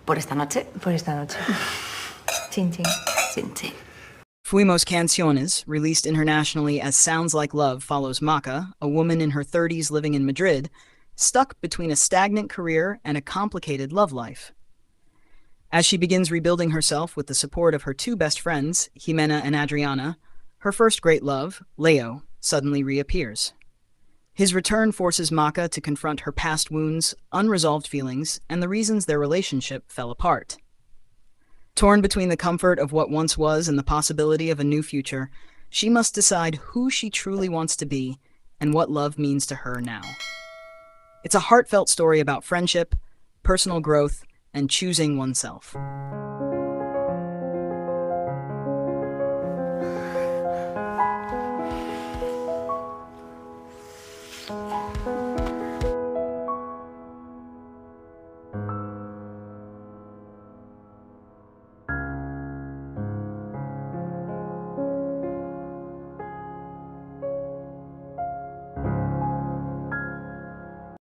Por esta noche. Por esta noche. Chin, chin. Chin, chin. Fuimos Canciones, released internationally as Sounds Like Love, follows Maca, a woman in her 30s living in Madrid, stuck between a stagnant career and a complicated love life. As she begins rebuilding herself with the support of her two best friends, Jimena and Adriana, her first great love, Leo, suddenly reappears. His return forces Maca to confront her past wounds, unresolved feelings, and the reasons their relationship fell apart. Torn between the comfort of what once was and the possibility of a new future, she must decide who she truly wants to be and what love means to her now. It's a heartfelt story about friendship, personal growth, and choosing oneself.